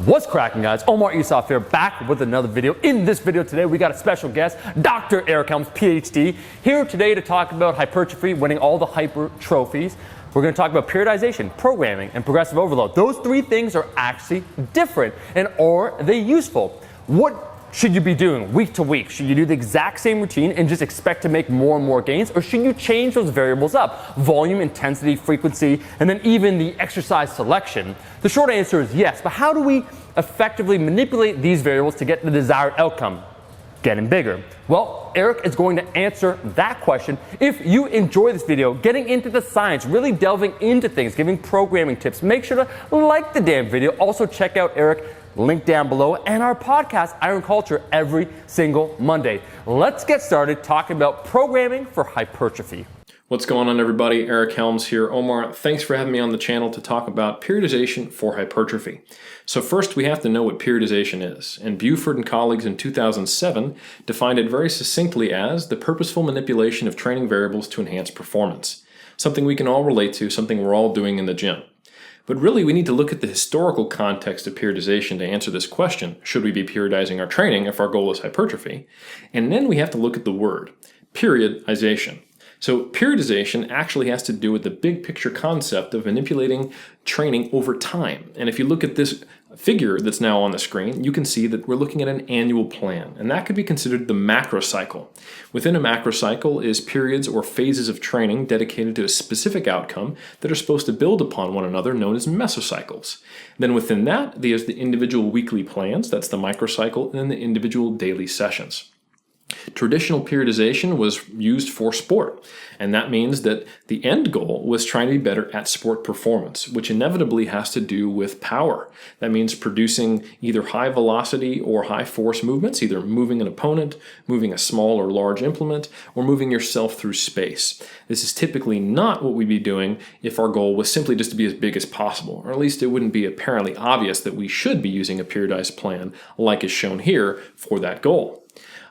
What's cracking, guys? Omar Isaf here, back with another video. In this video today, we got a special guest, Dr. Eric Helms, PhD, here today to talk about hypertrophy, winning all the hypertrophies. We're going to talk about periodization, programming, and progressive overload. Those three things are actually different, and are they useful? What should you be doing week to week? Should you do the exact same routine and just expect to make more and more gains? Or should you change those variables up? Volume, intensity, frequency, and then even the exercise selection? The short answer is yes, but how do we effectively manipulate these variables to get the desired outcome? Getting bigger. Well, Eric is going to answer that question. If you enjoy this video, getting into the science, really delving into things, giving programming tips, make sure to like the damn video. Also check out Eric, link down below, and our podcast, Iron Culture, every single Monday. Let's get started talking about programming for hypertrophy. What's going on, everybody? Eric Helms here. Omar, thanks for having me on the channel to talk about periodization for hypertrophy. So first, we have to know what periodization is. And Buford and colleagues in 2007 defined it very succinctly as the purposeful manipulation of training variables to enhance performance. Something we can all relate to, something we're all doing in the gym. But really, we need to look at the historical context of periodization to answer this question. Should we be periodizing our training if our goal is hypertrophy? And then we have to look at the word, periodization. So periodization actually has to do with the big picture concept of manipulating training over time. And if you look at this figure that's now on the screen, you can see that we're looking at an annual plan, and that could be considered the macro cycle. Within a macro cycle is periods or phases of training dedicated to a specific outcome that are supposed to build upon one another, known as mesocycles. Then within that, there's the individual weekly plans, that's the microcycle, and then the individual daily sessions. Traditional periodization was used for sport, and that means that the end goal was trying to be better at sport performance, which inevitably has to do with power. That means producing either high velocity or high force movements, either moving an opponent, moving a small or large implement, or moving yourself through space. This is typically not what we'd be doing if our goal was simply just to be as big as possible, or at least it wouldn't be apparently obvious that we should be using a periodized plan like is shown here for that goal.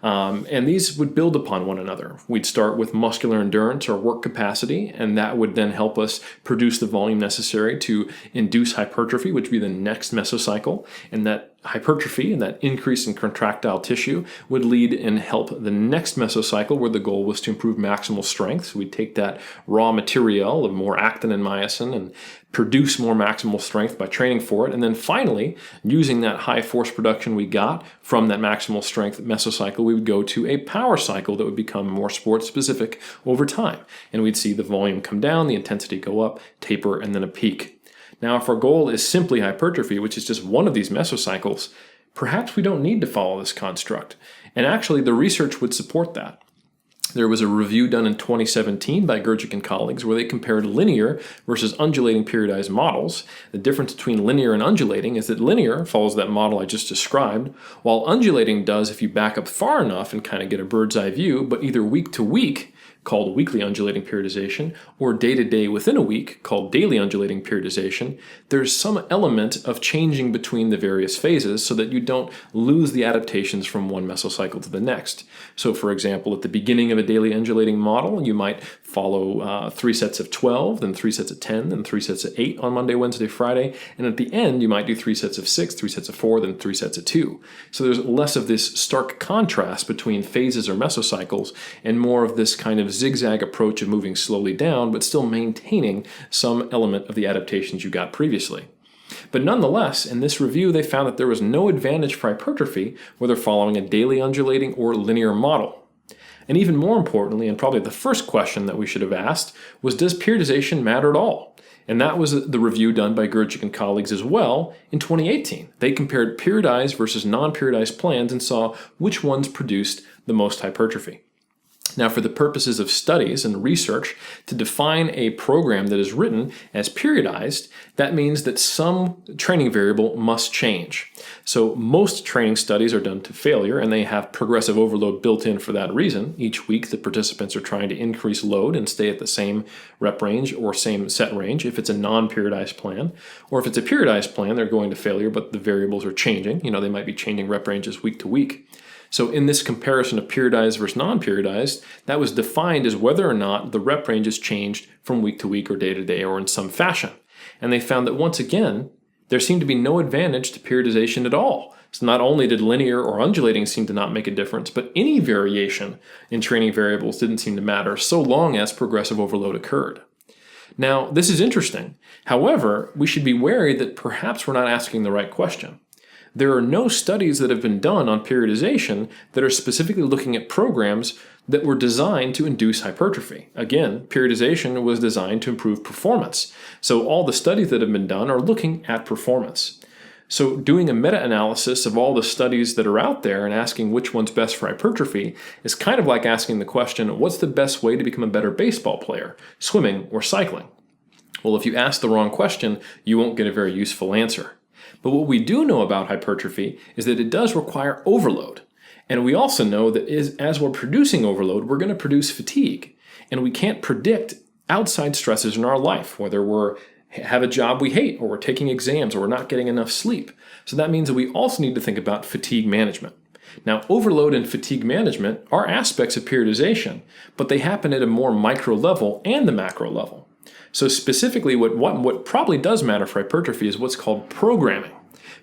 And these would build upon one another. We'd start with muscular endurance or work capacity, and that would then help us produce the volume necessary to induce hypertrophy, which would be the next mesocycle. And that hypertrophy and that increase in contractile tissue would lead and help the next mesocycle, where the goal was to improve maximal strength. So we'd take that raw material of more actin and myosin and produce more maximal strength by training for it. And then finally, using that high force production we got from that maximal strength mesocycle, we would go to a power cycle that would become more sport specific over time. And we'd see the volume come down, the intensity go up, taper, and then a peak. Now, if our goal is simply hypertrophy, which is just one of these mesocycles, perhaps we don't need to follow this construct. And actually, the research would support that. There was a review done in 2017 by Gurgic and colleagues where they compared linear versus undulating periodized models. The difference between linear and undulating is that linear follows that model I just described, while undulating does if you back up far enough and kind of get a bird's eye view, but either week to week, called weekly undulating periodization, or day to day within a week, called daily undulating periodization, there's some element of changing between the various phases so that you don't lose the adaptations from one mesocycle to the next. So for example, at the beginning of a daily undulating model, you might follow 3 sets of 12, then 3 sets of 10, then 3 sets of 8 on Monday, Wednesday, Friday, and at the end, you might do 3 sets of 6, 3 sets of 4, then 3 sets of 2. So there's less of this stark contrast between phases or mesocycles and more of this kind of zigzag approach of moving slowly down, but still maintaining some element of the adaptations you got previously. But nonetheless, in this review, they found that there was no advantage for hypertrophy whether following a daily undulating or linear model. And even more importantly, and probably the first question that we should have asked, was does periodization matter at all? And that was the review done by Gurgic and colleagues as well in 2018. They compared periodized versus non-periodized plans and saw which ones produced the most hypertrophy. Now, for the purposes of studies and research, to define a program that is written as periodized, that means that some training variable must change. So most training studies are done to failure, and they have progressive overload built in for that reason. Each week, the participants are trying to increase load and stay at the same rep range or same set range if it's a non-periodized plan. Or if it's a periodized plan, they're going to failure, but the variables are changing. They might be changing rep ranges week to week. So in this comparison of periodized versus non-periodized, that was defined as whether or not the rep range is changed from week to week or day to day or in some fashion. And they found that once again, There seemed to be no advantage to periodization at all. So not only did linear or undulating seem to not make a difference, but any variation in training variables didn't seem to matter so long as progressive overload occurred. Now, this is interesting. However, we should be wary that perhaps we're not asking the right question. There are no studies that have been done on periodization that are specifically looking at programs that were designed to induce hypertrophy. Again, periodization was designed to improve performance. So all the studies that have been done are looking at performance. So doing a meta-analysis of all the studies that are out there and asking which one's best for hypertrophy is kind of like asking the question, what's the best way to become a better baseball player, swimming or cycling? Well, if you ask the wrong question, you won't get a very useful answer. But what we do know about hypertrophy is that it does require overload. And we also know that as we're producing overload, we're going to produce fatigue. And we can't predict outside stresses in our life, whether we're have a job we hate, or we're taking exams, or we're not getting enough sleep. So that means that we also need to think about fatigue management. Now, overload and fatigue management are aspects of periodization, but they happen at a more micro level and the macro level. So specifically, what probably does matter for hypertrophy is what's called programming.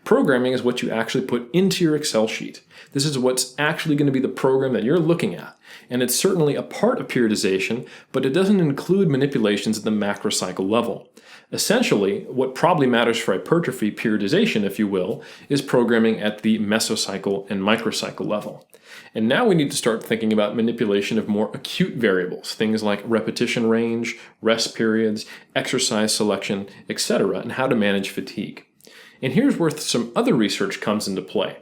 Programming is what you actually put into your Excel sheet. This is what's actually going to be the program that you're looking at. And it's certainly a part of periodization, but it doesn't include manipulations at the macrocycle level. Essentially, what probably matters for hypertrophy periodization, if you will, is programming at the mesocycle and microcycle level. And now we need to start thinking about manipulation of more acute variables, things like repetition range, rest periods, exercise selection, etc., and how to manage fatigue. And here's where some other research comes into play.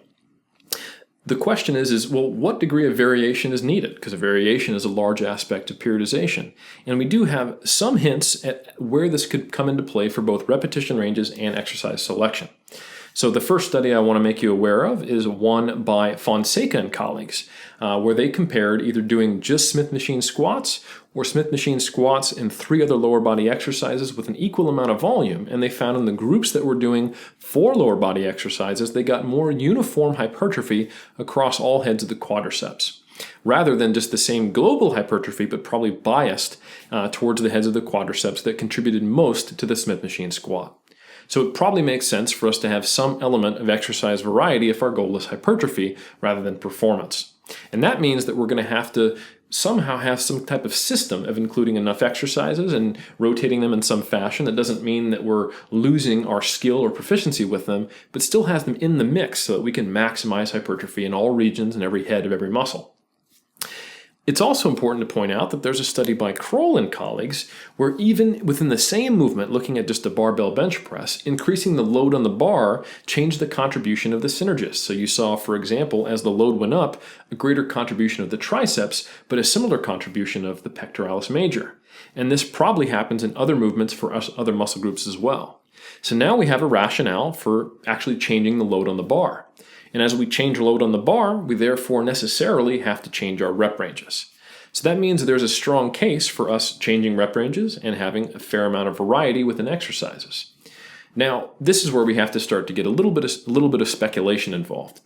The question is, well, what degree of variation is needed? Because a variation is a large aspect of periodization. And we do have some hints at where this could come into play for both repetition ranges and exercise selection. So the first study I want to make you aware of is one by Fonseca and colleagues, where they compared either doing just Smith machine squats or Smith machine squats and 3 other lower body exercises with an equal amount of volume. And they found in the groups that were doing 4 lower body exercises, they got more uniform hypertrophy across all heads of the quadriceps, rather than just the same global hypertrophy, but probably biased towards the heads of the quadriceps that contributed most to the Smith machine squat. So it probably makes sense for us to have some element of exercise variety if our goal is hypertrophy rather than performance. And that means that we're going to have to somehow have some type of system of including enough exercises and rotating them in some fashion. That doesn't mean that we're losing our skill or proficiency with them, but still has them in the mix so that we can maximize hypertrophy in all regions and every head of every muscle. It's also important to point out that there's a study by Kroll and colleagues where even within the same movement, looking at just a barbell bench press, increasing the load on the bar changed the contribution of the synergists. So you saw, for example, as the load went up, a greater contribution of the triceps, but a similar contribution of the pectoralis major. And this probably happens in other movements for other muscle groups as well. So now we have a rationale for actually changing the load on the bar. And as we change load on the bar, we therefore necessarily have to change our rep ranges. So that means there's a strong case for us changing rep ranges and having a fair amount of variety within exercises. Now, this is where we have to start to get a little bit of speculation involved.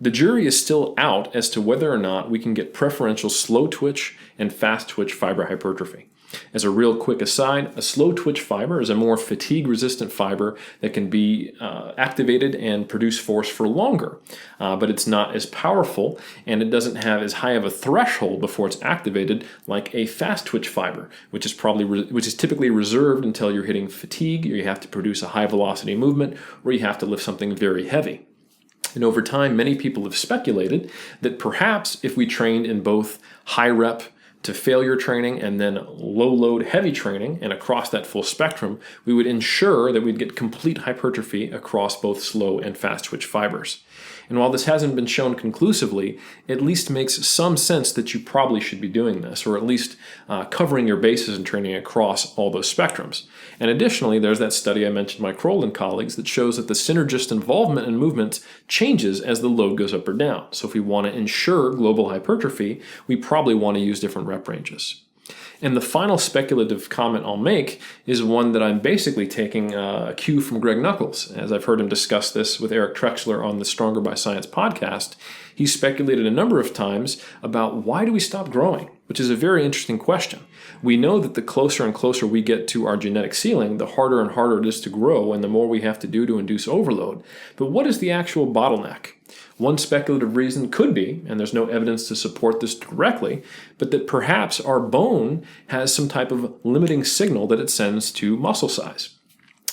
The jury is still out as to whether or not we can get preferential slow twitch and fast twitch fiber hypertrophy. As a real quick aside, a slow twitch fiber is a more fatigue-resistant fiber that can be activated and produce force for longer, but it's not as powerful and it doesn't have as high of a threshold before it's activated like a fast twitch fiber, which is typically reserved until you're hitting fatigue, or you have to produce a high-velocity movement, or you have to lift something very heavy. And over time, many people have speculated that perhaps if we trained in both high rep to failure training and then low load heavy training and across that full spectrum, we would ensure that we'd get complete hypertrophy across both slow and fast twitch fibers. And while this hasn't been shown conclusively, it at least makes some sense that you probably should be doing this, or at least covering your bases and training across all those spectrums. And additionally, there's that study I mentioned by Kroll and colleagues that shows that the synergist involvement in movements changes as the load goes up or down. So if we want to ensure global hypertrophy, we probably want to use different rep ranges. And the final speculative comment I'll make is one that I'm basically taking a cue from Greg Nuckols. As I've heard him discuss this with Eric Trexler on the Stronger by Science podcast, he speculated a number of times about why do we stop growing, which is a very interesting question. We know that the closer and closer we get to our genetic ceiling, the harder and harder it is to grow and the more we have to do to induce overload. But what is the actual bottleneck? One speculative reason could be, and there's no evidence to support this directly, but that perhaps our bone has some type of limiting signal that it sends to muscle size.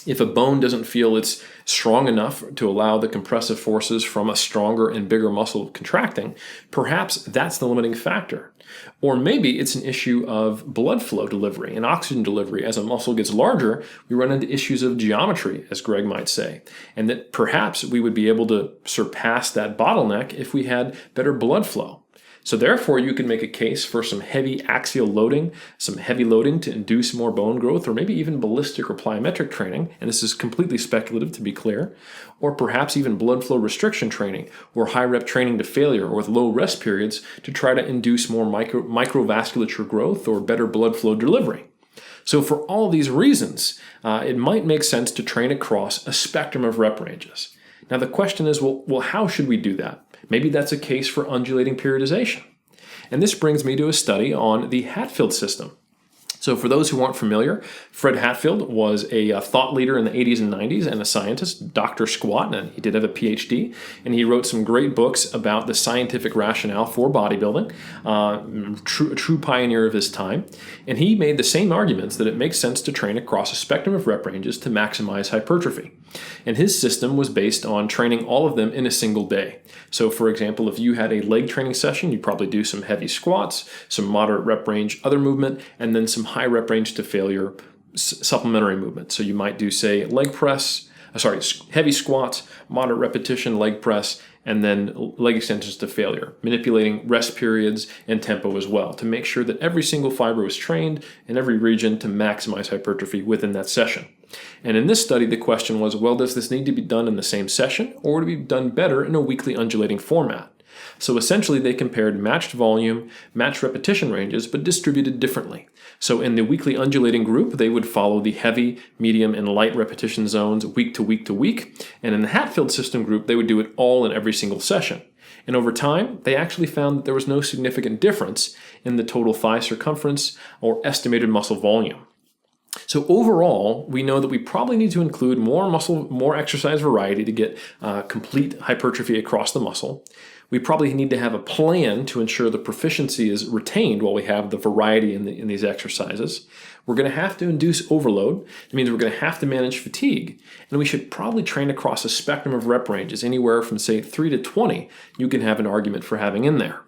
If a bone doesn't feel it's strong enough to allow the compressive forces from a stronger and bigger muscle contracting, perhaps that's the limiting factor. Or maybe it's an issue of blood flow delivery and oxygen delivery. As a muscle gets larger, we run into issues of geometry, as Greg might say, and that perhaps we would be able to surpass that bottleneck if we had better blood flow. So therefore, you can make a case for some heavy axial loading, some heavy loading to induce more bone growth, or maybe even ballistic or plyometric training, and this is completely speculative to be clear, or perhaps even blood flow restriction training, or high rep training to failure, or with low rest periods to try to induce more microvasculature growth or better blood flow delivery. So for all these reasons, it might make sense to train across a spectrum of rep ranges. Now the question is, well, how should we do that? Maybe that's a case for undulating periodization. And this brings me to a study on the Hatfield system. So for those who aren't familiar, Fred Hatfield was a thought leader in the 80s and 90s and a scientist, Dr. Squat, and he did have a PhD, and he wrote some great books about the scientific rationale for bodybuilding, a true pioneer of his time. And he made the same arguments that it makes sense to train across a spectrum of rep ranges to maximize hypertrophy. And his system was based on training all of them in a single day. So for example, if you had a leg training session, you'd probably do some heavy squats, some moderate rep range other movement, and then some high rep range to failure supplementary movement. So you might do, say, heavy squats, moderate repetition leg press, and then leg extensions to failure, manipulating rest periods and tempo as well to make sure that every single fiber was trained in every region to maximize hypertrophy within that session. And in this study, the question was, well, does this need to be done in the same session, or would it be done better in a weekly undulating format? So essentially, they compared matched volume, matched repetition ranges, but distributed differently. So in the weekly undulating group, they would follow the heavy, medium, and light repetition zones week to week to week. And in the Hatfield system group, they would do it all in every single session. And over time, they actually found that there was no significant difference in the total thigh circumference or estimated muscle volume. So overall, we know that we probably need to include more exercise variety to get complete hypertrophy across the muscle. We probably need to have a plan to ensure the proficiency is retained while we have the variety in these exercises. We're going to have to induce overload. It means we're going to have to manage fatigue. And we should probably train across a spectrum of rep ranges, anywhere from, say, 3 to 20, you can have an argument for having in there.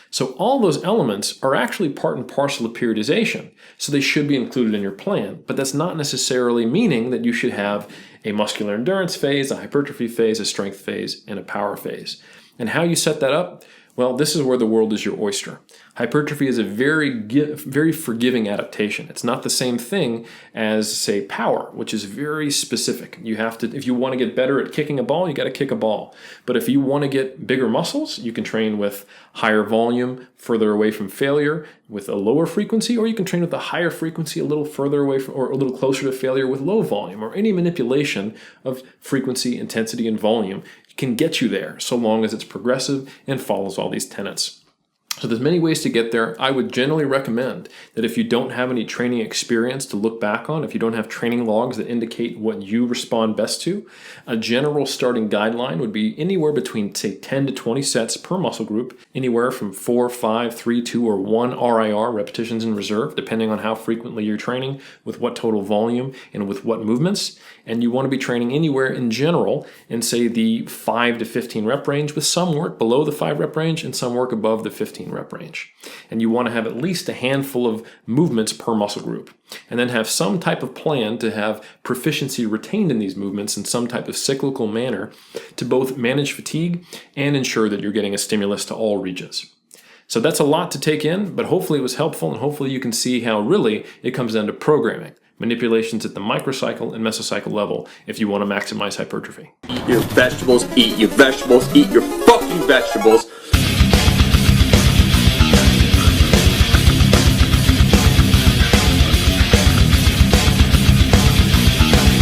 So all those elements are actually part and parcel of periodization, so they should be included in your plan, but that's not necessarily meaning that you should have a muscular endurance phase, a hypertrophy phase, a strength phase, and a power phase. And how you set that up? Well, this is where the world is your oyster. Hypertrophy is a very forgiving adaptation. It's not the same thing as, say, power, which is very specific. You have to, if you want to get better at kicking a ball, you got to kick a ball. But if you want to get bigger muscles, you can train with higher volume, further away from failure, with a lower frequency, or you can train with a higher frequency, a little further away from, or a little closer to failure with low volume, or any manipulation of frequency, intensity, and volume can get you there, so long as it's progressive and follows all these tenets. So there's many ways to get there. I would generally recommend that if you don't have any training experience to look back on, if you don't have training logs that indicate what you respond best to, a general starting guideline would be anywhere between, say, 10 to 20 sets per muscle group, anywhere from 4, 5, 3, 2, or 1 RIR, repetitions in reserve, depending on how frequently you're training, with what total volume, and with what movements. And you want to be training anywhere in general in, say, the 5 to 15 rep range, with some work below the 5 rep range and some work above the 15 rep range. And you want to have at least a handful of movements per muscle group, and then have some type of plan to have proficiency retained in these movements in some type of cyclical manner to both manage fatigue and ensure that you're getting a stimulus to all regions. So that's a lot to take in, but hopefully it was helpful, and hopefully you can see how really it comes down to programming, manipulations at the microcycle and mesocycle level if you want to maximize hypertrophy. Eat your vegetables, eat your vegetables, eat your fucking vegetables.